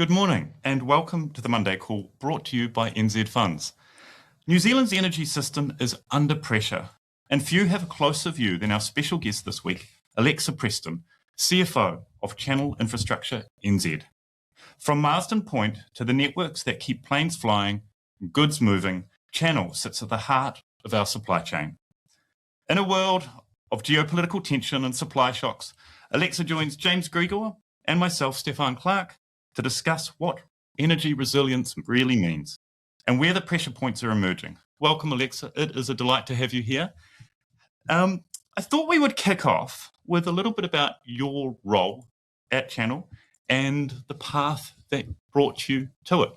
Good morning and welcome to the Monday Call brought to you by NZ Funds. New Zealand's energy system is under pressure and few have a closer view than our special guest this week, Alexa Preston, CFO of Channel Infrastructure NZ. From Marsden Point to the networks that keep planes flying, goods moving, Channel sits at the heart of our supply chain. In a world of geopolitical tension and supply shocks, Alexa joins James Grigor and myself, Stephan, to discuss what energy resilience really means and where the pressure points are emerging. Welcome, Alexa. It is a delight to have you here. I thought we would kick off with a little bit about your role at Channel and the path that brought you to it.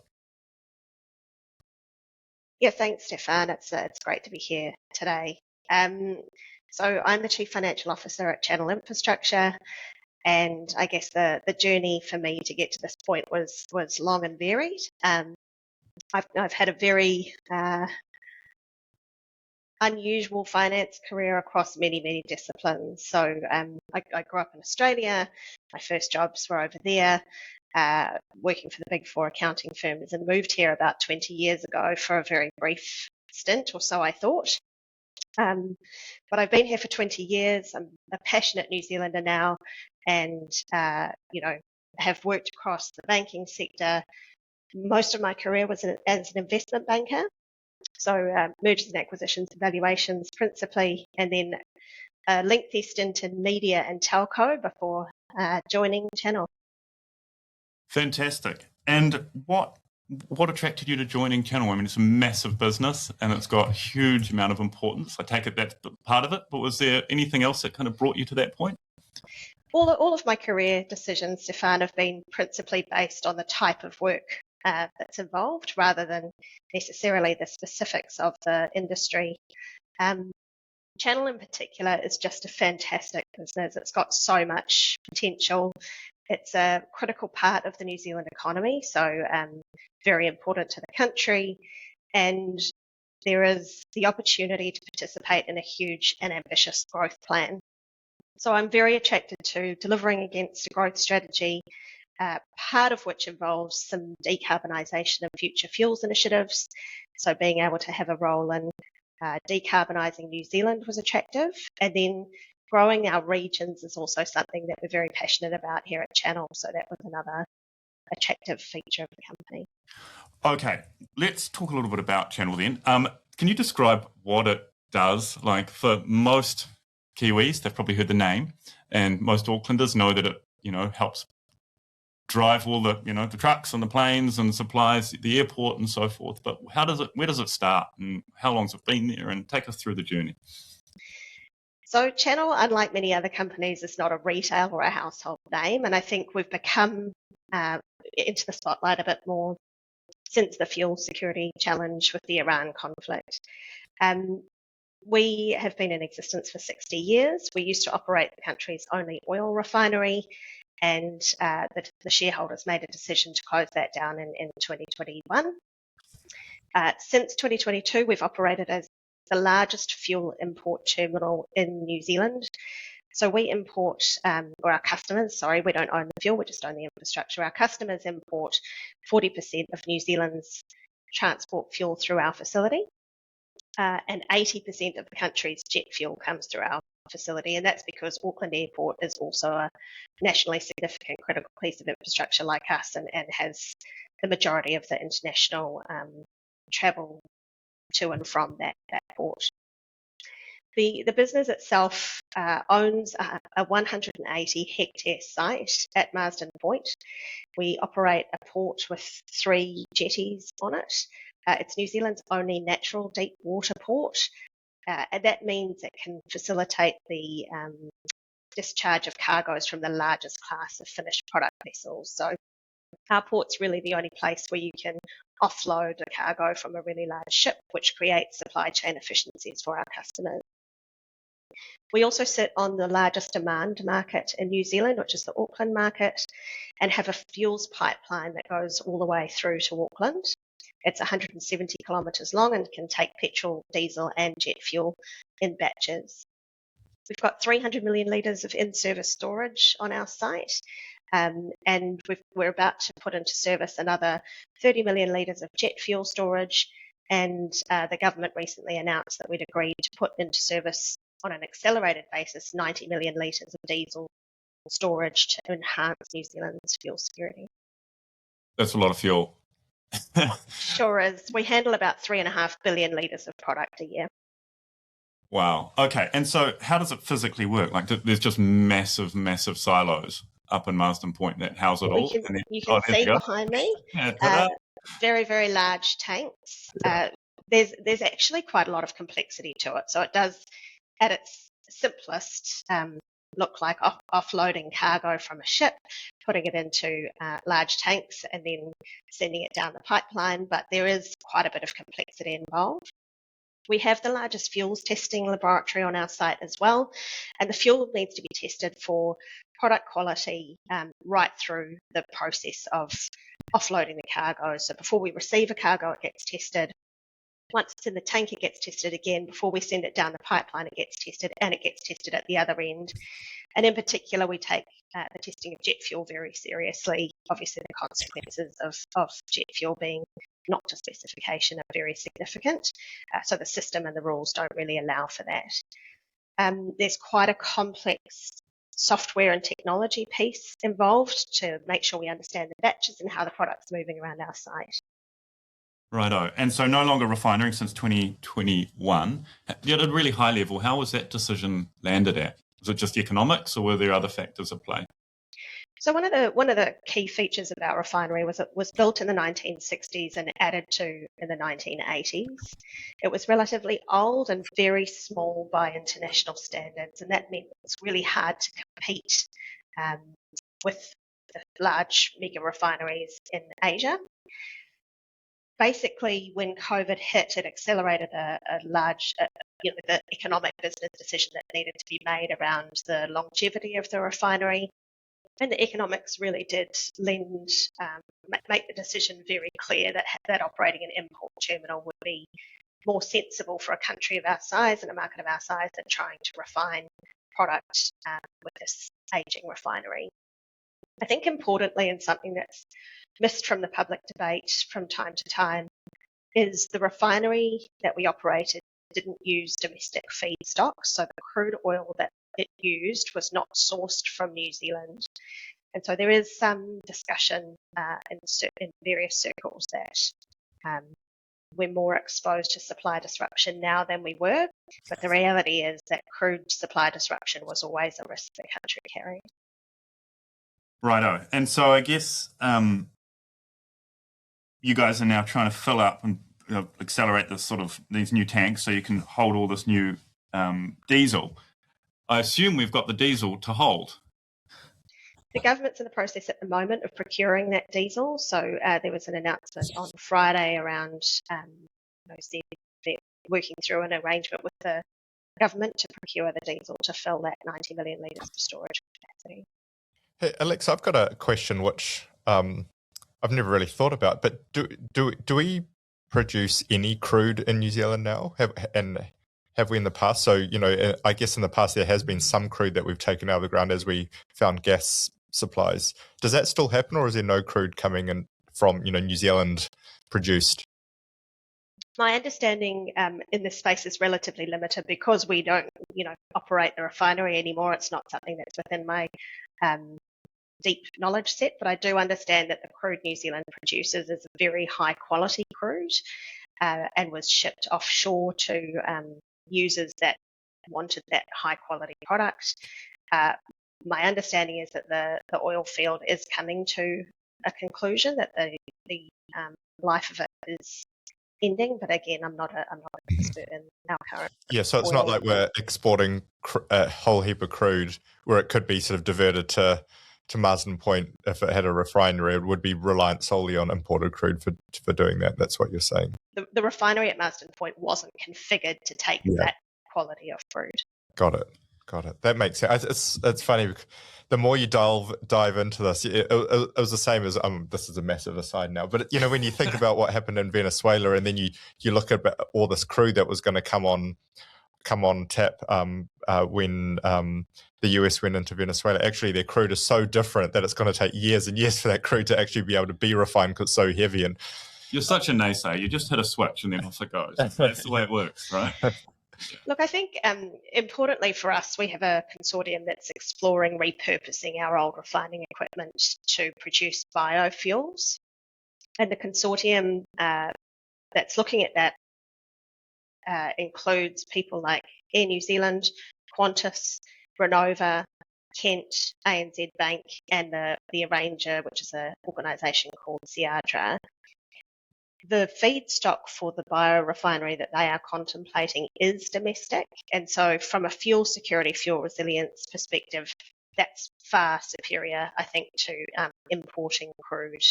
Yeah, thanks, Stephan. It's great to be here today. So I'm the Chief Financial Officer at Channel Infrastructure. And I guess the journey for me to get to this point was long and varied. I've had a very unusual finance career across many disciplines. So I grew up in Australia. My first jobs were over there, working for the Big Four accounting firms, and moved here about 20 years ago for a very brief stint, or so I thought. But I've been here for 20 years. I'm a passionate New Zealander now, and have worked across the banking sector. Most of my career was as an investment banker, so mergers and acquisitions and valuations principally, and then a lengthy stint in media and telco before joining Channel. Fantastic. And what attracted you to joining Channel? I mean, it's a massive business and it's got a huge amount of importance. I take it that's part of it, but was there anything else that kind of brought you to that point? All of my career decisions, Stephan, have been principally based on the type of work that's involved rather than necessarily the specifics of the industry. Channel in particular is just a fantastic business. It's got so much potential. It's a critical part of the New Zealand economy, so very important to the country. And there is the opportunity to participate in a huge and ambitious growth plan. So I'm very attracted to delivering against a growth strategy, part of which involves some decarbonisation and future fuels initiatives. So being able to have a role in decarbonising New Zealand was attractive. And then growing our regions is also something that we're very passionate about here at Channel. So that was another attractive feature of the company. Okay, let's talk a little bit about Channel then. Can you describe what it does? Like for most Kiwis, they've probably heard the name, and most Aucklanders know that it, helps drive all the, the trucks and the planes and supplies the airport and so forth. But where does it start, and how long's it been there? And take us through the journey. So Channel, unlike many other companies, is not a retail or a household name, and I think we've become into the spotlight a bit more since the fuel security challenge with the Iran conflict. We have been in existence for 60 years. We used to operate the country's only oil refinery, and the shareholders made a decision to close that down in 2021. Since 2022, we've operated as the largest fuel import terminal in New Zealand. So we import, or our customers, we don't own the fuel, we just own the infrastructure. Our customers import 40% of New Zealand's transport fuel through our facility. And 80% of the country's jet fuel comes through our facility, and that's because Auckland Airport is also a nationally significant critical piece of infrastructure like us, and has the majority of the international travel to and from that port. The business itself owns a 180 hectare site at Marsden Point. We operate a port with 3 jetties on it. It's New Zealand's only natural deep water port, and that means it can facilitate the discharge of cargoes from the largest class of finished product vessels. So our port's really the only place where you can offload a cargo from a really large ship, which creates supply chain efficiencies for our customers. We also sit on the largest demand market in New Zealand, which is the Auckland market, and have a fuels pipeline that goes all the way through to Auckland. It's 170 kilometres long and can take petrol, diesel and jet fuel in batches. We've got 300 million litres of in-service storage on our site, And we're about to put into service another 30 million litres of jet fuel storage. And the government recently announced that we'd agreed to put into service on an accelerated basis 90 million litres of diesel storage to enhance New Zealand's fuel security. That's a lot of fuel. Sure is. We handle about 3.5 billion litres of product a year. Wow. Okay. And so how does it physically work? Like there's just massive, massive silos up in Marsden Point that house it all. You can see behind me very, very large tanks. Yeah. There's actually quite a lot of complexity to it. So it does, at its simplest, look like offloading cargo from a ship, putting it into large tanks and then sending it down the pipeline. But there is quite a bit of complexity involved. We have the largest fuels testing laboratory on our site as well, and the fuel needs to be tested for product quality right through the process of offloading the cargo. So before we receive a cargo, it gets tested. Once it's in the tank, it gets tested again. Before we send it down the pipeline, it gets tested, and it gets tested at the other end. And in particular, we take the testing of jet fuel very seriously. Obviously, the consequences of jet fuel being not to specification are very significant. So the system and the rules don't really allow for that. There's quite a complex software and technology piece involved to make sure we understand the batches and how the product's moving around our site. Righto. And so no longer refining since 2021. At a really high level, how was that decision landed at? Was it just economics or were there other factors at play? So one of the key features of our refinery was it was built in the 1960s and added to in the 1980s. It was relatively old and very small by international standards, and that meant it was really hard to compete with the large mega refineries in Asia. Basically, when COVID hit, it accelerated a large, the economic business decision that needed to be made around the longevity of the refinery. And the economics really did make the decision very clear that operating an import terminal would be more sensible for a country of our size and a market of our size than trying to refine product with this aging refinery. I think importantly, and something that's missed from the public debate from time to time, is the refinery that we operated didn't use domestic feedstock. So the crude oil that it used was not sourced from New Zealand. And so there is some discussion in various circles that we're more exposed to supply disruption now than we were. But the reality is that crude supply disruption was always a risk the country carried. Righto. And so I guess you guys are now trying to fill up and accelerate these new tanks so you can hold all this new diesel. I assume we've got the diesel to hold. The government's in the process at the moment of procuring that diesel. So there was an announcement on Friday around they're working through an arrangement with the government to procure the diesel to fill that 90 million litres of storage capacity. Hey, Alexa, I've got a question which I've never really thought about, but do we produce any crude in New Zealand now? Have we in the past? So, I guess in the past there has been some crude that we've taken out of the ground as we found gas supplies. Does that still happen, or is there no crude coming in from, New Zealand produced? My understanding in this space is relatively limited because we don't, operate the refinery anymore. It's not something that's within my deep knowledge set, but I do understand that the crude New Zealand produces is a very high quality crude and was shipped offshore to users that wanted that high quality product. My understanding is that the oil field is coming to a conclusion, that the life of it is ending. But again, I'm not an expert in our current. Yeah, so it's not like we're exporting a whole heap of crude where it could be sort of diverted to Marsden Point. If it had a refinery, it would be reliant solely on imported crude for doing that. That's what you're saying. The refinery at Marsden Point wasn't configured to take that quality of crude. Got it. That makes sense. It's funny. The more you dive into this, it was the same as this is a massive aside now, but when you think about what happened in Venezuela, and then you look at all this crude that was going to come on come on tap when the US went into Venezuela. Actually, their crude is so different that it's going to take years and years for that crude to actually be able to be refined because it's so heavy. And you're such a naysayer. You just hit a switch and then off it goes. That's the way it works, right? Look, I think importantly for us, we have a consortium that's exploring repurposing our old refining equipment to produce biofuels. And the consortium that's looking at that includes people like Air New Zealand, Qantas, Renova, Kent, ANZ Bank, and the Arranger, which is an organisation called Ciadra. The feedstock for the biorefinery that they are contemplating is domestic. And so from a fuel security, fuel resilience perspective, that's far superior, I think, to importing crude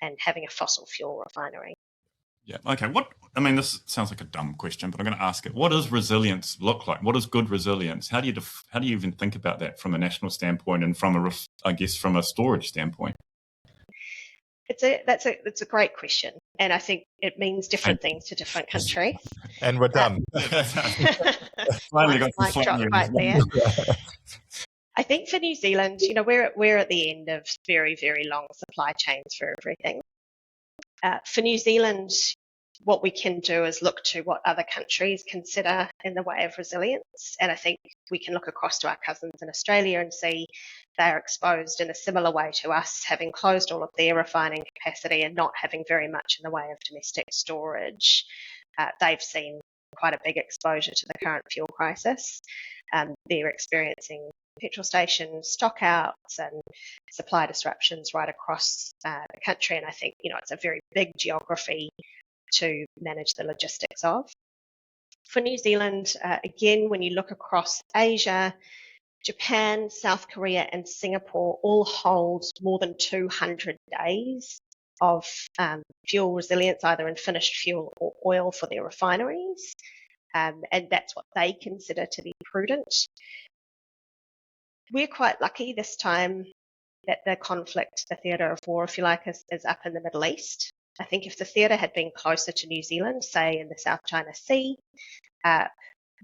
and having a fossil fuel refinery. Yeah. Okay. This sounds like a dumb question, but I'm going to ask it. What does resilience look like? What is good resilience? How do you even think about that from a national standpoint and from a storage standpoint? It's a great question, and I think it means different things to different countries. And we're done. Finally got mic drop right there. I think for New Zealand, we're at the end of very, very long supply chains for everything. For New Zealand, what we can do is look to what other countries consider in the way of resilience. And I think we can look across to our cousins in Australia and see they're exposed in a similar way to us, having closed all of their refining capacity and not having very much in the way of domestic storage. They've seen quite a big exposure to the current fuel crisis. They're experiencing petrol station stockouts and supply disruptions right across the country. And I think, it's a very big geography to manage the logistics of. For New Zealand, again, when you look across Asia, Japan, South Korea and Singapore all hold more than 200 days of fuel resilience, either in finished fuel or oil for their refineries. And that's what they consider to be prudent. We're quite lucky this time that the conflict, the theatre of war, if you like, is up in the Middle East. I think if the theatre had been closer to New Zealand, say in the South China Sea,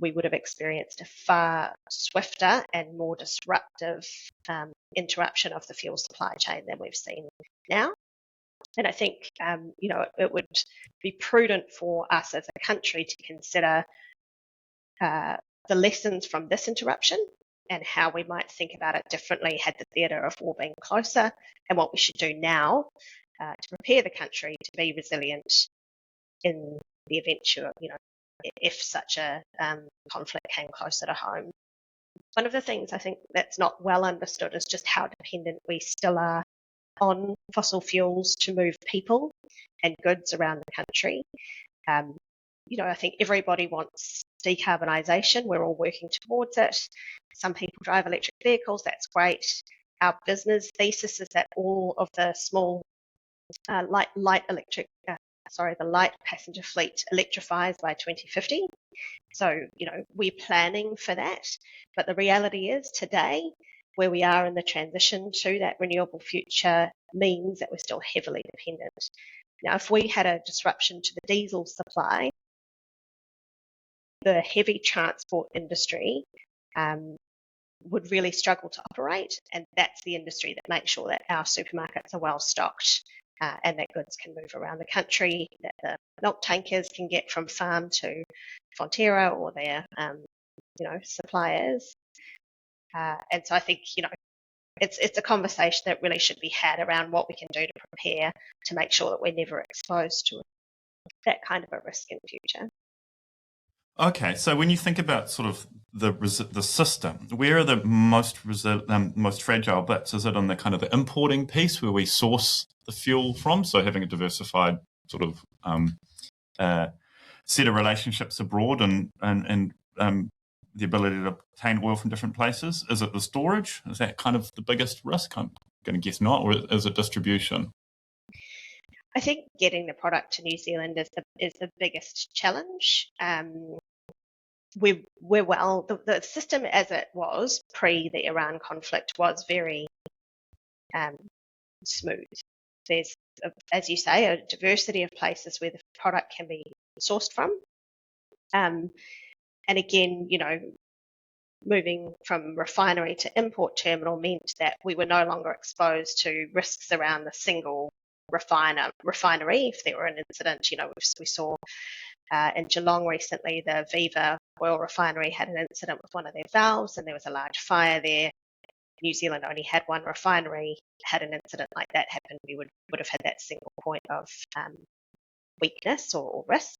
we would have experienced a far swifter and more disruptive interruption of the fuel supply chain than we've seen now. And I think, it would be prudent for us as a country to consider the lessons from this interruption and how we might think about it differently had the theatre of war been closer, and what we should do now to prepare the country to be resilient in the event, if such a conflict came closer to home. One of the things I think that's not well understood is just how dependent we still are on fossil fuels to move people and goods around the country. I think everybody wants decarbonisation. We're all working towards it. Some people drive electric vehicles. That's great. Our business thesis is that all of the small the light passenger fleet electrifies by 2050. So, we're planning for that. But the reality is today, where we are in the transition to that renewable future means that we're still heavily dependent. Now, if we had a disruption to the diesel supply, the heavy transport industry would really struggle to operate, and that's the industry that makes sure that our supermarkets are well stocked and that goods can move around the country, that the milk tankers can get from farm to Fonterra or their suppliers. And so I think it's a conversation that really should be had around what we can do to prepare to make sure that we're never exposed to that kind of a risk in future. Okay, so when you think about sort of the system, where are the most fragile bits? Is it on the kind of the importing piece where we source the fuel from? So having a diversified sort of set of relationships abroad and the ability to obtain oil from different places? Is it the storage? Is that kind of the biggest risk? I'm going to guess not, or is it distribution? I think getting the product to New Zealand is the biggest challenge. The system as it was pre the Iran conflict was very smooth. There's, as you say, a diversity of places where the product can be sourced from. And again, moving from refinery to import terminal meant that we were no longer exposed to risks around the single refinery. If there were an incident, we saw in Geelong recently, the Viva oil refinery had an incident with one of their valves and there was a large fire there. New Zealand only had one refinery. Had an incident like that happen, we would have had that single point of weakness or risk.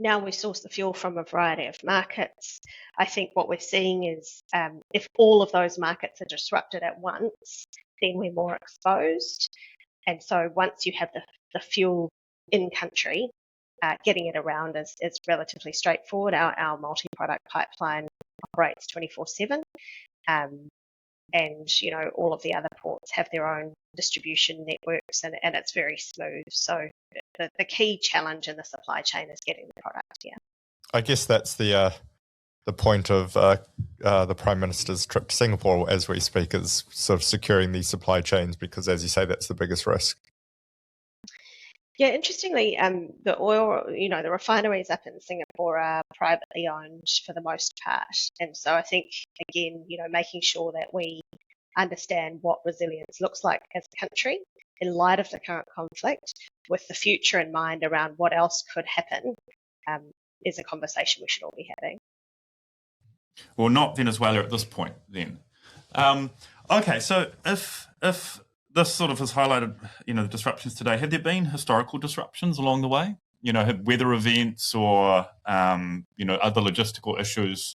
Now we source the fuel from a variety of markets. I think what we're seeing is if all of those markets are disrupted at once, then we're more exposed. And so once you have the fuel in country, getting it around is relatively straightforward. Our multi-product pipeline operates 24/7. And all of the other ports have their own distribution networks, and it's very smooth. So the key challenge in the supply chain is getting the product here. I guess that's the point of the Prime Minister's trip to Singapore as we speak, is sort of securing these supply chains, because, as you say, that's the biggest risk. Yeah, interestingly, the oil, the refineries up in Singapore are privately owned for the most part. And so I think, again, making sure that we understand what resilience looks like as a country in light of the current conflict, with the future in mind around what else could happen, is a conversation we should all be having. Well, not Venezuela at this point, then. Okay, so if this sort of has highlighted, the disruptions today, have there been historical disruptions along the way? Have weather events or, other logistical issues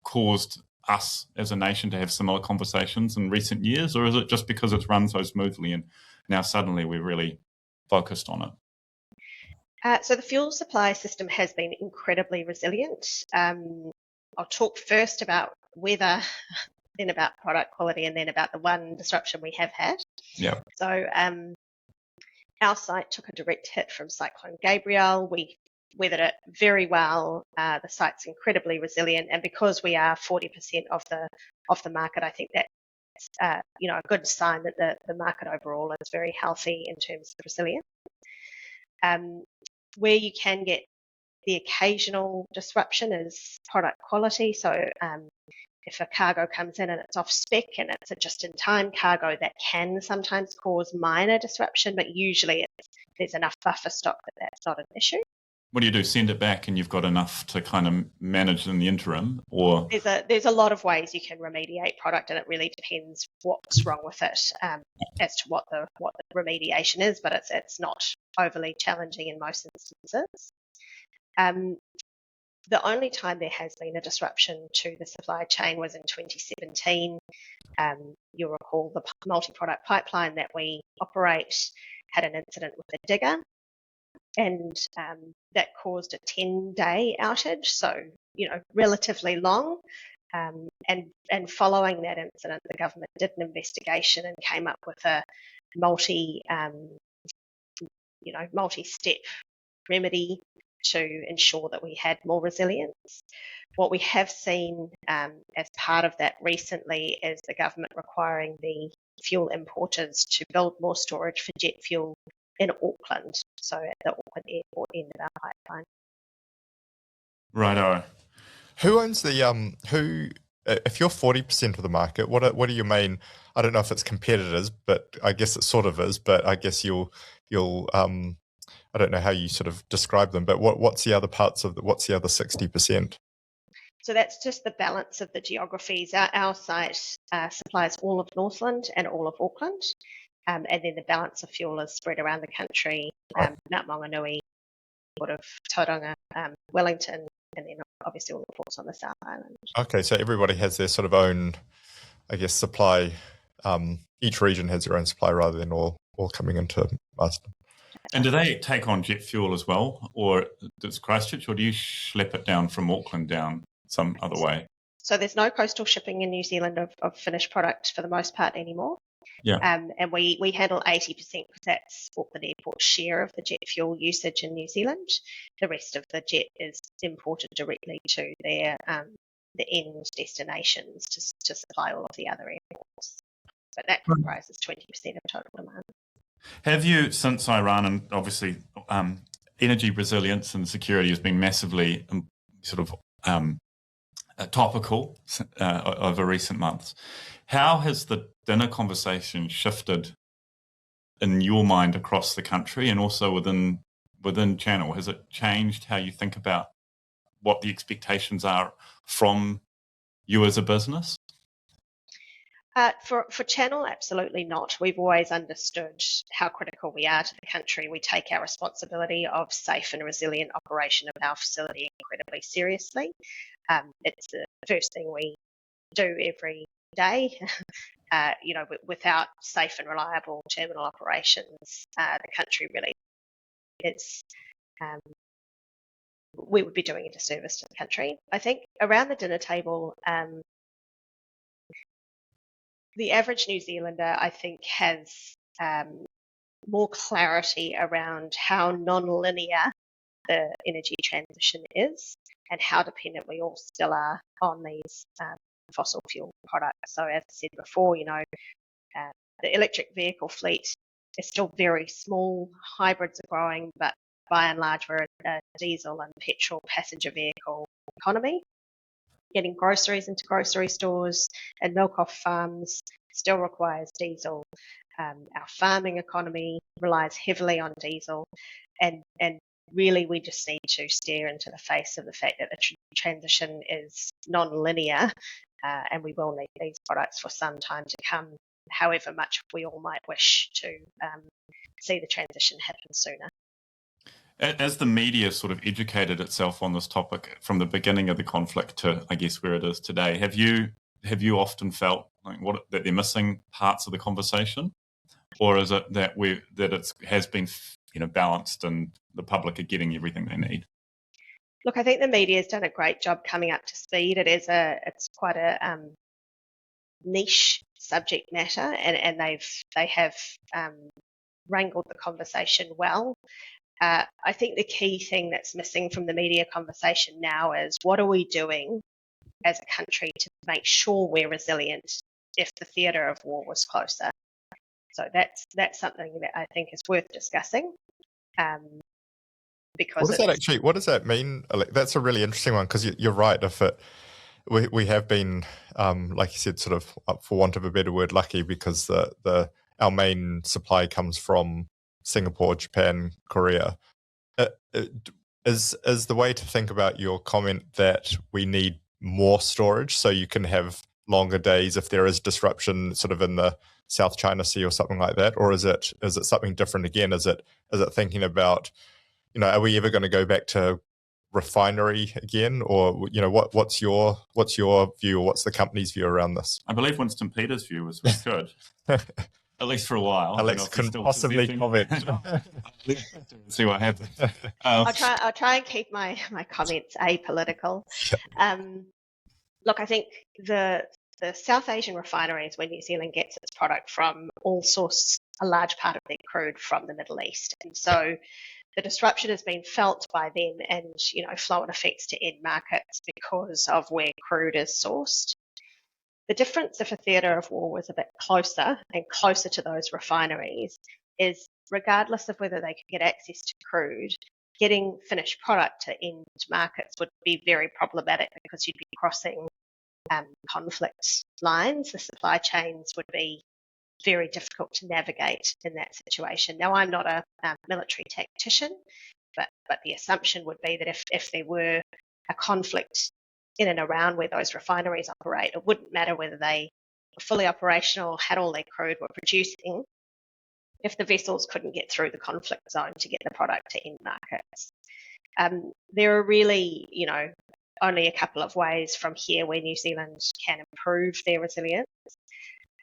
caused us as a nation to have similar conversations in recent years? Or is it just because it's run so smoothly and now suddenly we're really focused on it? So the fuel supply system has been incredibly resilient. I'll talk first about weather, then about product quality, and then about the one disruption we have had. Yeah. So our site took a direct hit from Cyclone Gabrielle. We weathered it very well. The site's incredibly resilient, and because we are 40% of the market, I think that's a good sign that the market overall is very healthy in terms of resilience. Where you can get the occasional disruption is product quality. So if a cargo comes in and it's off spec and it's a just-in-time cargo, that can sometimes cause minor disruption, but usually there's enough buffer stock that that's not an issue. What do you do? Send it back and you've got enough to kind of manage in the interim, or there's a lot of ways you can remediate product, and it really depends what's wrong with it as to what the remediation is, but it's not overly challenging in most instances. The only time there has been a disruption to the supply chain was in 2017. You'll recall the multi-product pipeline that we operate had an incident with a digger, and that caused a 10-day outage, so relatively long. And following that incident, the government did an investigation and came up with a multi-step remedy to ensure that we had more resilience. What we have seen as part of that recently is the government requiring the fuel importers to build more storage for jet fuel in Auckland, so at the Auckland airport end of our pipeline. Righto. Who owns the if you're 40% of the market, what are your main, I don't know if it's competitors, but I guess it sort of is, but I guess you'll I don't know how you sort of describe them, but what's the other parts of what's the other 60%? So that's just the balance of the geographies. Our site supplies all of Northland and all of Auckland, and then the balance of fuel is spread around the country, Mount Maunganui, sort of Tauranga, Wellington, and then obviously all the ports on the South Island. Okay, so everybody has their sort of own, I guess, supply. Each region has their own supply rather than all coming into Marsden. And do they take on jet fuel as well, or does Christchurch, or do you schlep it down from Auckland down some other way? So there's no coastal shipping in New Zealand of finished product for the most part anymore. Yeah. And we handle 80% because that's Auckland Airport's share of the jet fuel usage in New Zealand. The rest of the jet is imported directly to their the end destinations to supply all of the other airports. But that comprises 20% of total demand. Have you, since Iran, and obviously energy resilience and security has been massively sort of topical over recent months. How has the dinner conversation shifted in your mind across the country and also within Channel? Has it changed how you think about what the expectations are from you as a business? For Channel, absolutely not. We've always understood how critical we are to the country. We take our responsibility of safe and resilient operation of our facility incredibly seriously. It's the first thing we do every day. Without safe and reliable terminal operations, the country really is. We would be doing a disservice to the country. I think around the dinner table, the average New Zealander, I think, has more clarity around how non-linear the energy transition is and how dependent we all still are on these fossil fuel products. So as I said before, the electric vehicle fleet is still very small. Hybrids are growing, but by and large, we're a diesel and petrol passenger vehicle economy. Getting groceries into grocery stores and milk off farms still requires diesel. Our farming economy relies heavily on diesel, and really we just need to stare into the face of the fact that the transition is non-linear, and we will need these products for some time to come, however much we all might wish to see the transition happen sooner. As the media sort of educated itself on this topic from the beginning of the conflict to, I guess, where it is today, have you often felt like that they're missing parts of the conversation, or is it that it has been balanced and the public are getting everything they need? Look, I think the media has done a great job coming up to speed. It's quite a niche subject matter, and they have wrangled the conversation well. I think the key thing that's missing from the media conversation now is what are we doing as a country to make sure we're resilient if the theatre of war was closer. So that's something that I think is worth discussing. Because what does that mean? That's a really interesting one, because you're right. If we have been, like you said, sort of, for want of a better word, lucky, because our main supply comes from Singapore, Japan, Korea. Is the way to think about your comment that we need more storage so you can have longer days if there is disruption sort of in the South China Sea or something like that? Or is it something different again? Is it thinking about, are we ever going to go back to refinery again? Or, what's your view, or what's the company's view around this? I believe Winston Peters' view was we could. At least for a while. Alex can possibly comment. See what happens. I'll try and keep my comments apolitical. Look, I think the South Asian refineries, where New Zealand gets its product from, all source a large part of their crude from the Middle East, and so the disruption has been felt by them, and flow-on effects to end markets because of where crude is sourced. The difference if a theatre of war was a bit closer to those refineries is, regardless of whether they could get access to crude, getting finished product to end markets would be very problematic because you'd be crossing conflict lines. The supply chains would be very difficult to navigate in that situation. Now, I'm not a military tactician, but the assumption would be that if there were a conflict in and around where those refineries operate, it wouldn't matter whether they were fully operational, had all their crude, were producing, if the vessels couldn't get through the conflict zone to get the product to end markets. There are really, only a couple of ways from here where New Zealand can improve their resilience.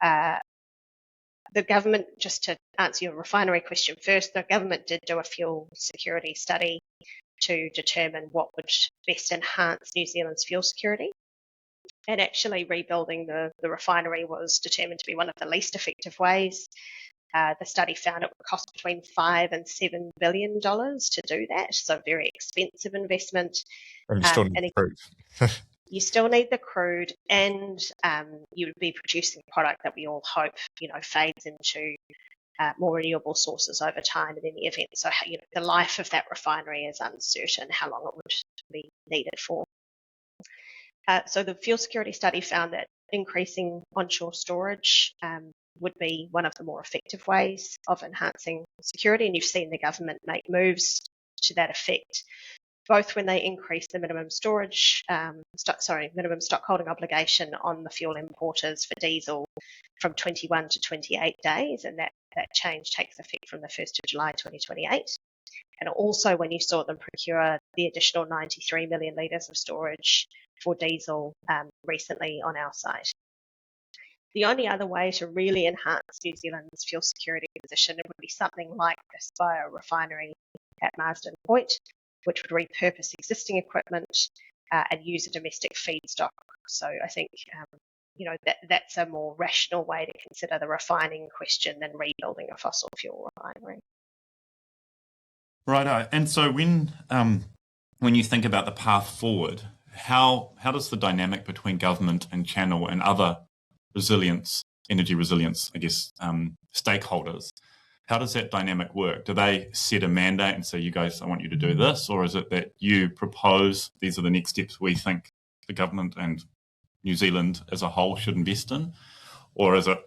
The government, just to answer your refinery question first, the government did do a fuel security study to determine what would best enhance New Zealand's fuel security. And actually rebuilding the refinery was determined to be one of the least effective ways. The study found it would cost between $5 and $7 billion to do that, so very expensive investment. And you still need the crude. You still need the crude, and you would be producing a product that we all hope, fades into more renewable sources over time in any event. So, the life of that refinery is uncertain, how long it would be needed for. So the fuel security study found that increasing onshore storage would be one of the more effective ways of enhancing security, and you've seen the government make moves to that effect, both when they increased the minimum minimum stockholding obligation on the fuel importers for diesel from 21 to 28 days, and that change takes effect from the 1st of July 2028. And also when you saw them procure the additional 93 million litres of storage for diesel recently on our site. The only other way to really enhance New Zealand's fuel security position would be something like this biorefinery at Marsden Point, which would repurpose existing equipment and use a domestic feedstock. So I think that's a more rational way to consider the refining question than rebuilding a fossil fuel refinery. Righto. And so when you think about the path forward, how does the dynamic between government and channel and other energy resilience, I guess, stakeholders, how does that dynamic work? Do they set a mandate and say, you guys, I want you to do this? Or is it that you propose, these are the next steps we think the government and New Zealand as a whole should invest in? Or is it,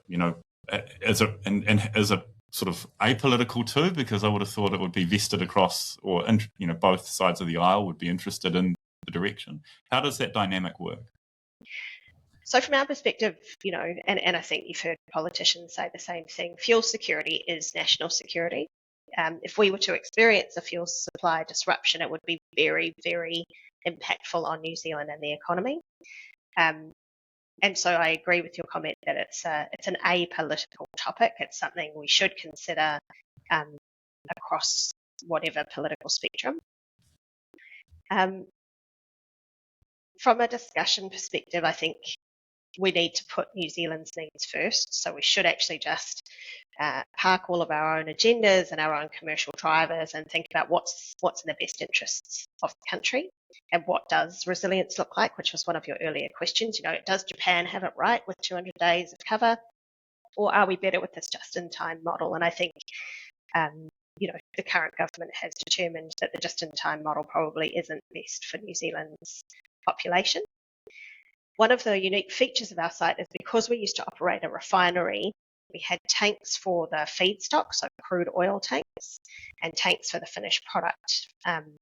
is it sort of apolitical too? Because I would have thought it would be vested across, or, both sides of the aisle would be interested in the direction. How does that dynamic work? So from our perspective, and I think you've heard politicians say the same thing, fuel security is national security. If we were to experience a fuel supply disruption, it would be very, very impactful on New Zealand and the economy. And so I agree with your comment that it's an apolitical topic. It's something we should consider across whatever political spectrum. From a discussion perspective, I think we need to put New Zealand's needs first. So we should actually just park all of our own agendas and our own commercial drivers and think about what's in the best interests of the country and what does resilience look like, which was one of your earlier questions. Does Japan have it right with 200 days of cover, or are we better with this just-in-time model? And I think, the current government has determined that the just-in-time model probably isn't best for New Zealand's population. One of the unique features of our site is because we used to operate a refinery, we had tanks for the feedstock, so crude oil tanks, and tanks for the finished product. And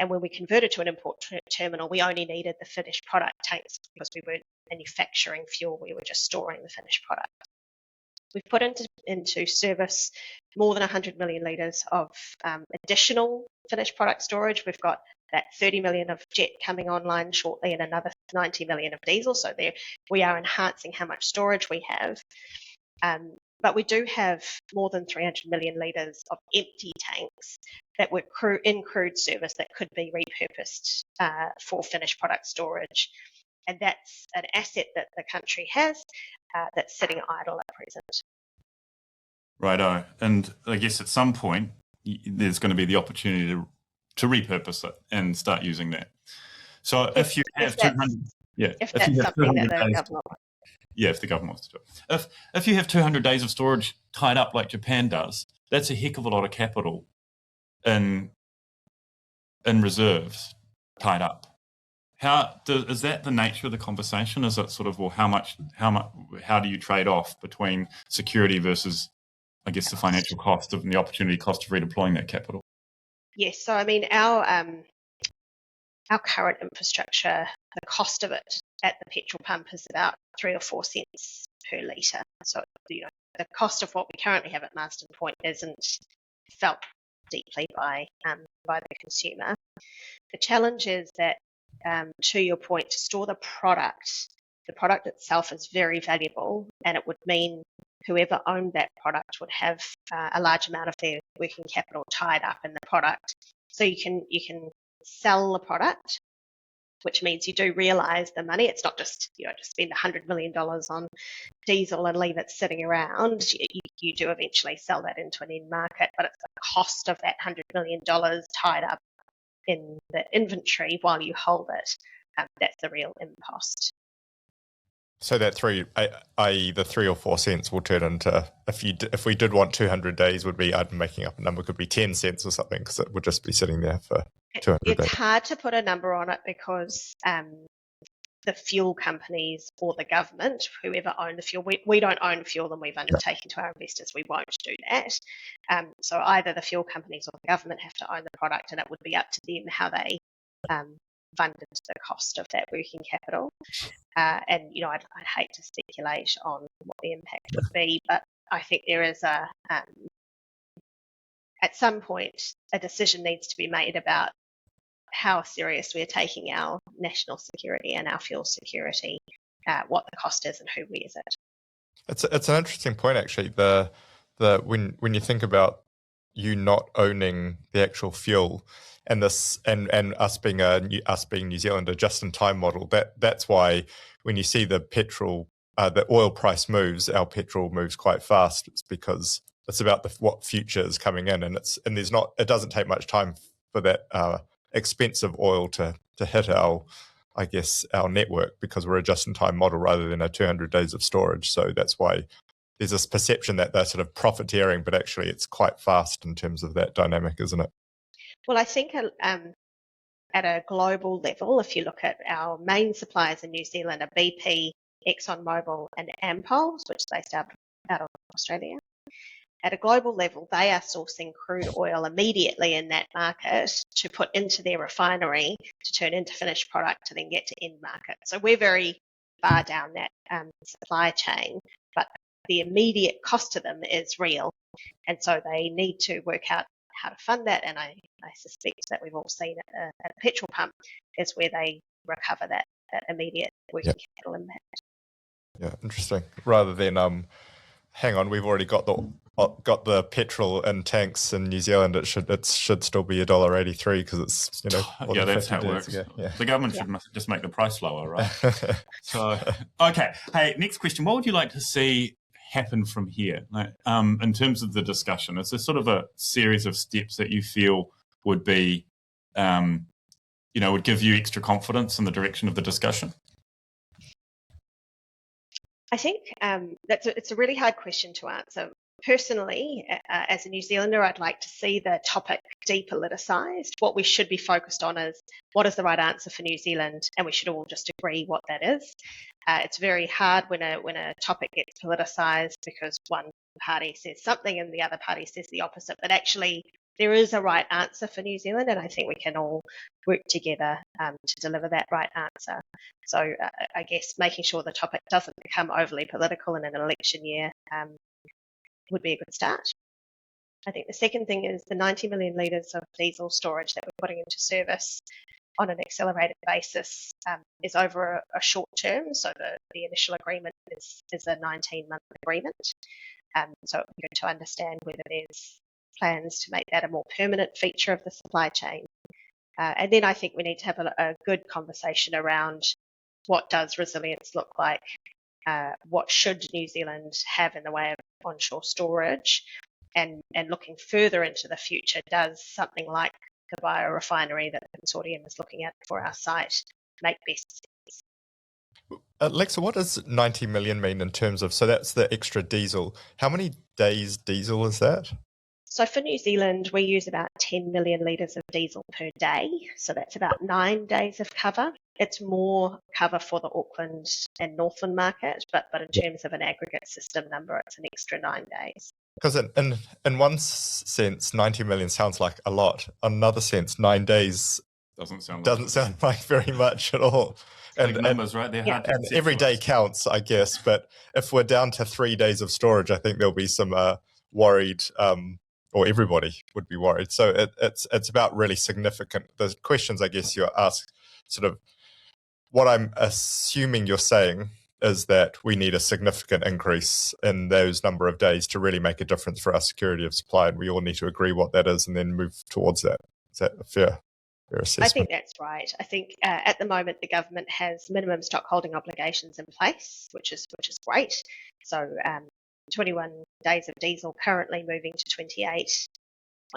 when we converted to an import terminal, we only needed the finished product tanks because we weren't manufacturing fuel, we were just storing the finished product. We've put into service more than 100 million litres of additional finished product storage. We've got that 30 million of jet coming online shortly and another 90 million of diesel. So there we are enhancing how much storage we have. But we do have more than 300 million litres of empty tanks that were in crude service that could be repurposed for finished product storage. And that's an asset that the country has that's sitting idle at present. Righto. And I guess at some point, there's going to be the opportunity to repurpose it and start using that. So if you have 200... Yeah, if that's something that the government... Yeah, if the government wants to do it. If you have 200 days of storage tied up like Japan does, that's a heck of a lot of capital in reserves tied up. Is that the nature of the conversation? Is it sort of, well, how do you trade off between security versus, I guess, the financial cost and the opportunity cost of redeploying that capital? Yes, so I mean, our current infrastructure, the cost of it at the petrol pump is about 3 or 4 cents per litre. So, the cost of what we currently have at Marsden Point isn't felt deeply by the consumer. The challenge is that, to your point, to store the product itself is very valuable, and it would mean whoever owned that product would have a large amount of their working capital tied up in the product. So you can sell the product, which means you do realise the money. It's not just to spend $100 million on diesel and leave it sitting around. You do eventually sell that into an end market, but it's the cost of that $100 million tied up in the inventory while you hold it. That's the real impost. So that i.e. the 3 or 4 cents will turn into, if we did want 200 days, I'm making up a number, could be 10 cents or something, because it would just be sitting there for 200 It's days? hard to put a number on it because the fuel companies or the government, whoever own the fuel, we don't own fuel and we've undertaken to our investors we won't do that. So either the fuel companies or the government have to own the product, and it would be up to them how they funded the cost of that working capital. And I'd hate to speculate on what the impact would be, but I think there is at some point a decision needs to be made about how serious we're taking our national security and our fuel security, what the cost is and who wears it. It's an interesting point, actually. When you think about you not owning the actual fuel, and this and us being New Zealand, a just-in-time model, that's why when you see the oil price moves, our petrol moves quite fast. It's because it's about what future is coming in, and it doesn't take much time for that expensive oil to hit our network, because we're a just-in-time model rather than a 200 days of storage. So that's why there's this perception that they're sort of profiteering, but actually it's quite fast in terms of that dynamic, isn't it? Well, I think at a global level, if you look at our main suppliers in New Zealand are BP, ExxonMobil and Ampol, which is based out of Australia. At a global level, they are sourcing crude oil immediately in that market to put into their refinery to turn into finished product to then get to end market. So we're very far down that supply chain, but the immediate cost to them is real. And so they need to work out how to fund that. And I suspect that we've all seen at a petrol pump is where they recover that immediate working capital impact. Yeah, interesting. Rather than hang on, we've already got the petrol in tanks in New Zealand. It should still be $1.83 because it's that's how it works. Yeah. The government should just make the price lower, right? So okay, hey, next question. What would you like to see happen from here? In terms of the discussion, is there sort of a series of steps that you feel would be, would give you extra confidence in the direction of the discussion? I think it's a really hard question to answer. Personally, as a New Zealander, I'd like to see the topic depoliticised. What we should be focused on is what is the right answer for New Zealand, and we should all just agree what that is. It's very hard when a topic gets politicised because one party says something and the other party says the opposite. But actually, there is a right answer for New Zealand, and I think we can all work together to deliver that right answer. So I guess making sure the topic doesn't become overly political in an election year would be a good start. I think the second thing is the 90 million litres of diesel storage that we're putting into service on an accelerated basis is over a short term. So the initial agreement is a 19-month agreement. So it would be good to understand whether there's plans to make that a more permanent feature of the supply chain. And then I think we need to have a good conversation around what does resilience look like, what should New Zealand have in the way of onshore storage, and looking further into the future, does something like the biorefinery that the consortium is looking at for our site make best sense? Alexa, what does 90 million mean in terms of, so that's the extra diesel. How many days diesel is that? So for New Zealand, we use about 10 million litres of diesel per day. So that's about 9 days of cover. It's more cover for the Auckland and Northland market, but in terms of an aggregate system number, it's an extra 9 days. Because in one sense, 90 million sounds like a lot. In another sense, 9 days doesn't sound like very much at all. And numbers, right? They're hard to and every day counts, I guess. But if we're down to 3 days of storage, I think there'll be some worried, or everybody would be worried. So it's about really significant. The questions I guess you're asked, sort of, what I'm assuming you're saying is that we need a significant increase in those number of days to really make a difference for our security of supply, and we all need to agree what that is and then move towards that. Is that a fair assessment? I think that's right. I think at the moment the government has minimum stock holding obligations in place, which is great. So 21 days of diesel currently, moving to 28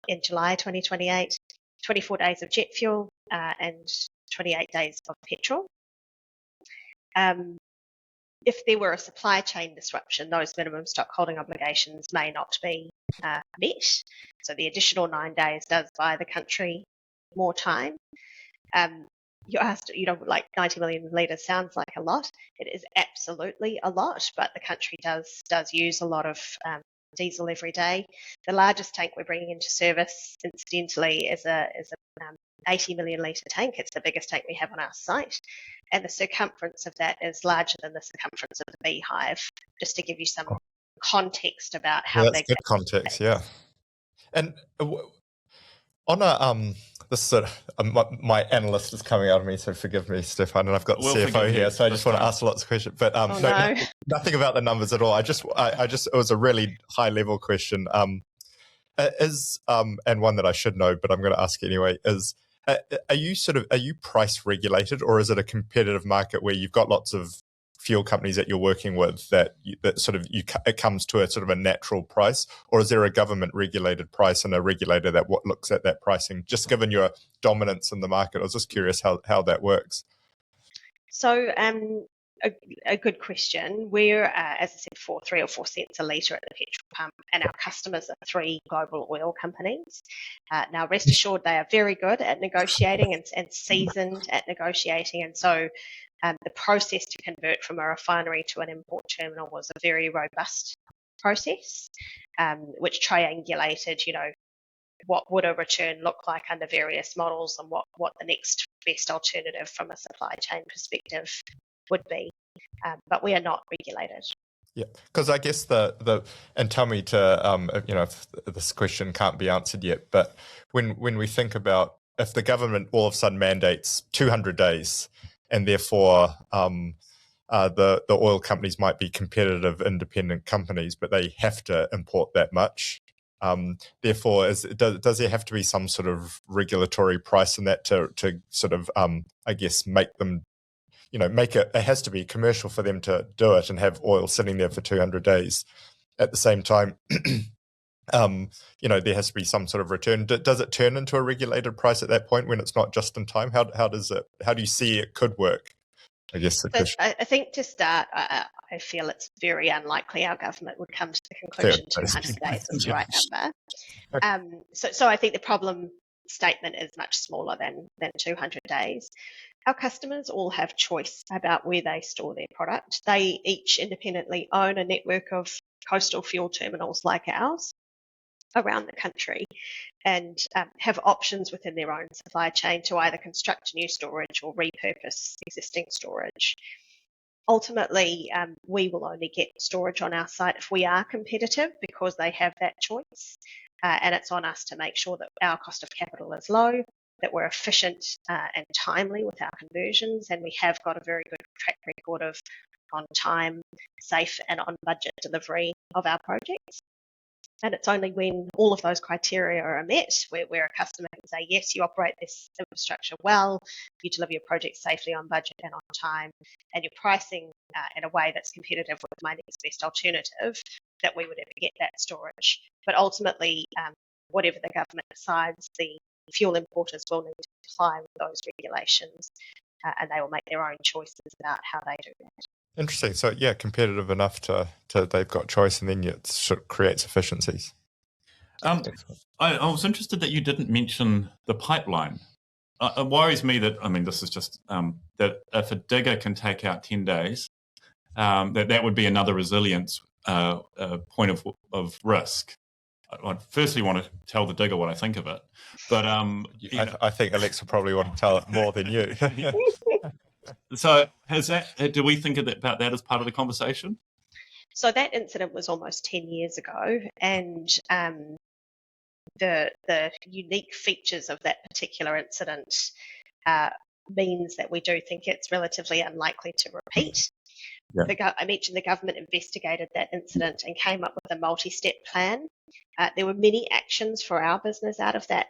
in July 2028, 24 days of jet fuel and 28 days of petrol. If there were a supply chain disruption, those minimum stock holding obligations may not be met. So the additional 9 days does buy the country more time. You asked, like 90 million litres sounds like a lot. It is absolutely a lot, but the country does use a lot of diesel every day. The largest tank we're bringing into service, incidentally, is a 80 million litre tank. It's the biggest tank we have on our site, and the circumference of that is larger than the circumference of the beehive. Just to give you some context about how that's big. good context, yeah. And on a this sort of my analyst is coming out of me, so forgive me, Stephan, and I've got the CFO here, so I just want to ask lots of questions. But nothing about the numbers at all. I just it was a really high level question. And one that I should know, but I'm going to ask anyway. Are you price regulated, or is it a competitive market where you've got lots of fuel companies that you're working with it comes to a sort of a natural price, or is there a government regulated price and a regulator that looks at that pricing? Just given your dominance in the market, I was just curious how that works. So a good question. We're, as I said before, 3 or 4 cents a litre at the petrol pump, and our customers are 3 global oil companies. Now, rest assured, they are very good at negotiating and seasoned at negotiating, and so the process to convert from a refinery to an import terminal was a very robust process, which triangulated, what would a return look like under various models and what the next best alternative from a supply chain perspective would be. But we are not regulated. Yeah, because I guess and tell me to if this question can't be answered yet, but when we think about if the government all of a sudden mandates 200 days, and therefore the oil companies might be competitive independent companies, but they have to import that much. Therefore, does there have to be some sort of regulatory price in that to sort of I guess make them, it has to be commercial for them to do it and have oil sitting there for 200 days. At the same time, there has to be some sort of return. Does it turn into a regulated price at that point when it's not just in time? How do you see it could work? I guess the question. I think to start, I feel it's very unlikely our government would come to the conclusion 200 days is the right number. So I think the problem statement is much smaller than 200 days. Our customers all have choice about where they store their product. They each independently own a network of coastal fuel terminals like ours around the country, and have options within their own supply chain to either construct new storage or repurpose existing storage. Ultimately, we will only get storage on our site if we are competitive, because they have that choice, and it's on us to make sure that our cost of capital is low, that we're efficient and timely with our conversions, and we have got a very good track record of on time, safe and on budget delivery of our projects. And it's only when all of those criteria are met where a customer can say, yes, you operate this infrastructure well, you deliver your project safely on budget and on time, and you're pricing in a way that's competitive with my next best alternative, that we would ever get that storage. But ultimately, whatever the government decides, the fuel importers will need to comply with those regulations, and they will make their own choices about how they do that. Interesting. So yeah, competitive enough to they've got choice, and then it sort of creates efficiencies. I was interested that you didn't mention the pipeline. It worries me that, this is just that if a digger can take out 10 days, that would be another resilience point of risk. I firstly want to tell the digger what I think of it, but I think Alexa probably want to tell it more than you. So do we think about that as part of the conversation? So that incident was almost 10 years ago, and the unique features of that particular incident means that we do think it's relatively unlikely to repeat. Yeah. I mentioned the government investigated that incident and came up with a multi-step plan. There were many actions for our business out of that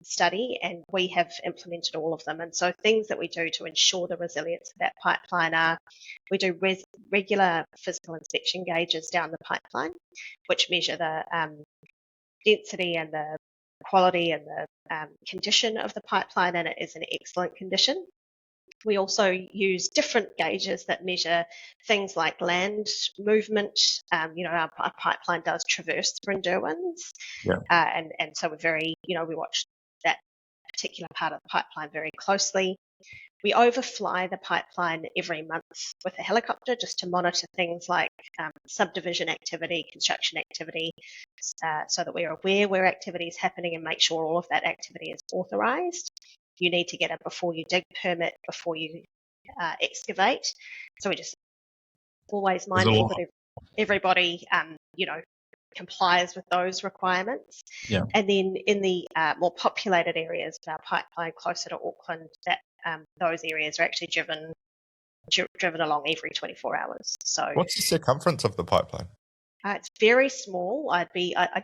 study, and we have implemented all of them. And so things that we do to ensure the resilience of that pipeline are, we do regular physical inspection gauges down the pipeline, which measure the density and the quality and the condition of the pipeline, and it is in excellent condition. We also use different gauges that measure things like land movement. Our pipeline does traverse the Brynderwyns, and so we're very, we watch that particular part of the pipeline very closely. We overfly the pipeline every month with a helicopter just to monitor things like subdivision activity, construction activity, so that we're aware where activity is happening and make sure all of that activity is authorised. You need to get a before you dig permit before you excavate. So we just always mindful that everybody, complies with those requirements. Yeah. And then in the more populated areas of our pipeline closer to Auckland, that those areas are actually driven along every 24 hours. So what's the circumference of the pipeline? it's very small. I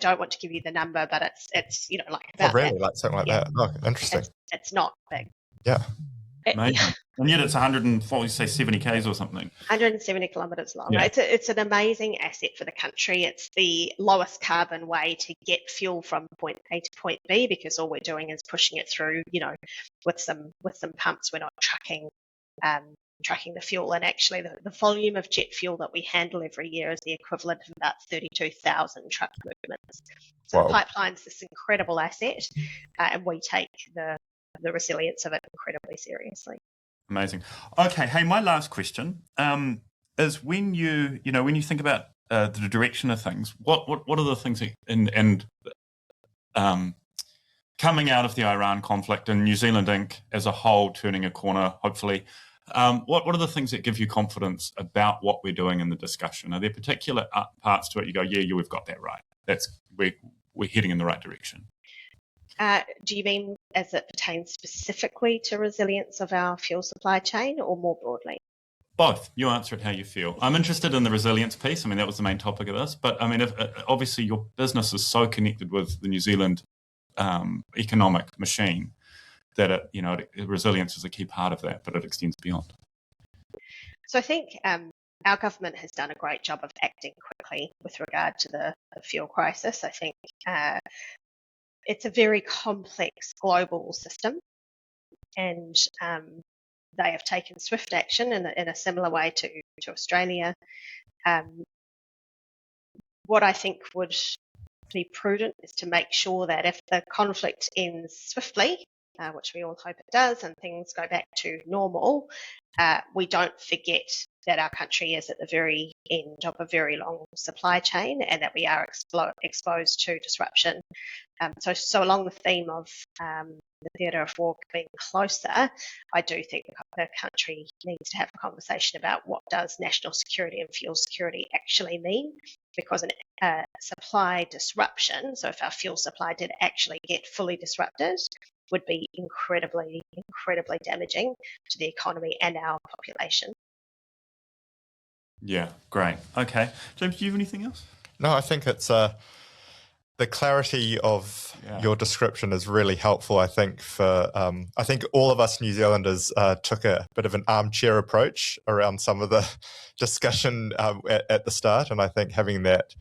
don't want to give you the number, but it's like about really, like something like that. Oh, interesting. It's not big. Yeah. Amazing. And yet it's 70 k's or something. 170 kilometres long. Yeah. It's an amazing asset for the country. It's the lowest carbon way to get fuel from point A to point B, because all we're doing is pushing it through, with some pumps. We're not trucking the fuel. And actually the volume of jet fuel that we handle every year is the equivalent of about 32,000 truck movements. So the pipeline's this incredible asset, and we take the resilience of it incredibly seriously. Amazing. Okay, hey, my last question is when you think about the direction of things, what are the things and coming out of the Iran conflict and New Zealand Inc. as a whole turning a corner, hopefully, what are the things that give you confidence about what we're doing in the discussion? Are there particular parts to it you go, yeah, we've got that right? We're heading in the right direction. Do you mean as it pertains specifically to resilience of our fuel supply chain, or more broadly? Both. You answer it how you feel. I'm interested in the resilience piece. I mean, that was the main topic of this. But I mean, obviously your business is so connected with the New Zealand economic machine that resilience is a key part of that, but it extends beyond. So I think our government has done a great job of acting quickly with regard to the fuel crisis. I think it's a very complex global system, and they have taken swift action in a similar way to Australia. What I think would be prudent is to make sure that if the conflict ends swiftly, which we all hope it does, and things go back to normal, we don't forget that our country is at the very end of a very long supply chain, and that we are exposed to disruption. So along the theme of the theatre of war being closer, I do think the country needs to have a conversation about what does national security and fuel security actually mean, because a supply disruption, so if our fuel supply did actually get fully disrupted, would be incredibly, incredibly damaging to the economy and our population. Yeah, great. Okay. James, do you have anything else? No, I think it's the clarity of your description is really helpful. I think I think all of us New Zealanders took a bit of an armchair approach around some of the discussion at the start, and I think having that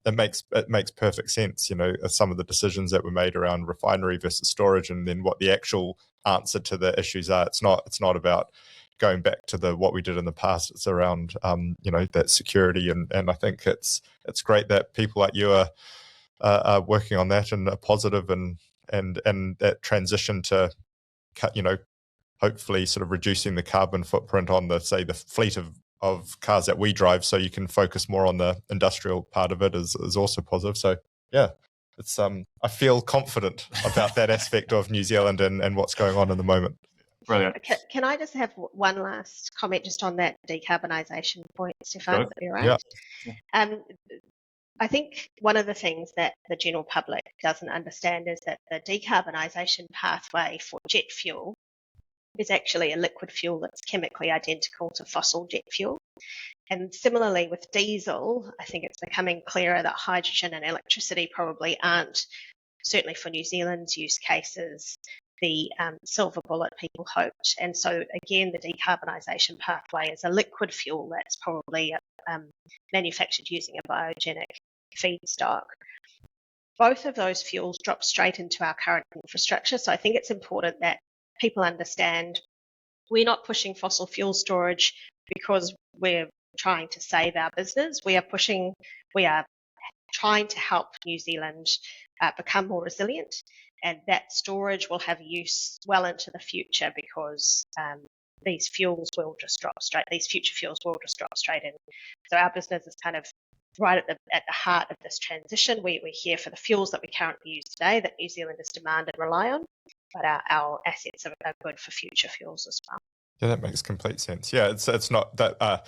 it makes perfect sense. Some of the decisions that were made around refinery versus storage, and then what the actual answer to the issues are. It's not about going back to what we did in the past. It's around that security, and I think it's great that people like you are working on that and are positive and that transition to hopefully sort of reducing the carbon footprint on the fleet of cars that we drive, so you can focus more on the industrial part of it is also positive. So yeah, it's I feel confident about that aspect of New Zealand and what's going on in the moment. Brilliant. Can I just have one last comment just on that decarbonisation point, Stephan? Would that be right? Yeah. I think one of the things that the general public doesn't understand is that the decarbonisation pathway for jet fuel is actually a liquid fuel that's chemically identical to fossil jet fuel. And similarly with diesel, I think it's becoming clearer that hydrogen and electricity probably aren't, certainly for New Zealand's use cases, the silver bullet people hoped. And so again, the decarbonisation pathway is a liquid fuel that's probably manufactured using a biogenic feedstock. Both of those fuels drop straight into our current infrastructure. So I think it's important that people understand we're not pushing fossil fuel storage because we're trying to save our business. We are trying to help New Zealand become more resilient. And that storage will have use well into the future because these fuels will just drop straight. These future fuels will just drop straight in. So our business is kind of right at the heart of this transition. We're here for the fuels that we currently use today that New Zealanders demand and rely on, but our assets are good for future fuels as well. Yeah, that makes complete sense. Yeah, it's not that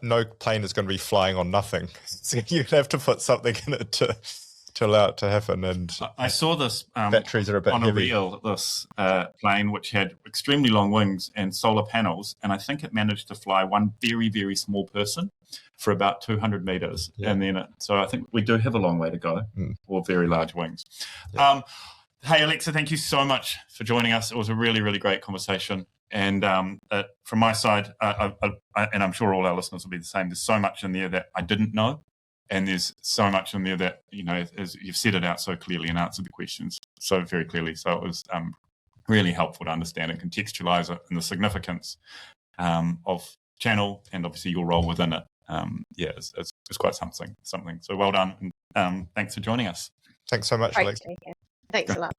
no plane is going to be flying on nothing. So you have to put something in it to allow it to happen. And I saw this batteries are a bit on heavy. a reel, this plane which had extremely long wings and solar panels, and I think it managed to fly one very, very small person for about 200 meters. Yeah. And then, so I think we do have a long way to go, or very large wings. Yeah. Hey, Alexa, thank you so much for joining us. It was a really, really great conversation. And from my side, and I'm sure all our listeners will be the same, there's so much in there that I didn't know. And there's so much in there that, as you've set it out so clearly and answered the questions so very clearly. So it was really helpful to understand and contextualize it and the significance of Channel and obviously your role within it. It's quite something. So well done. And thanks for joining us. Thanks so much, Great Alexa. to be here. Thanks a lot.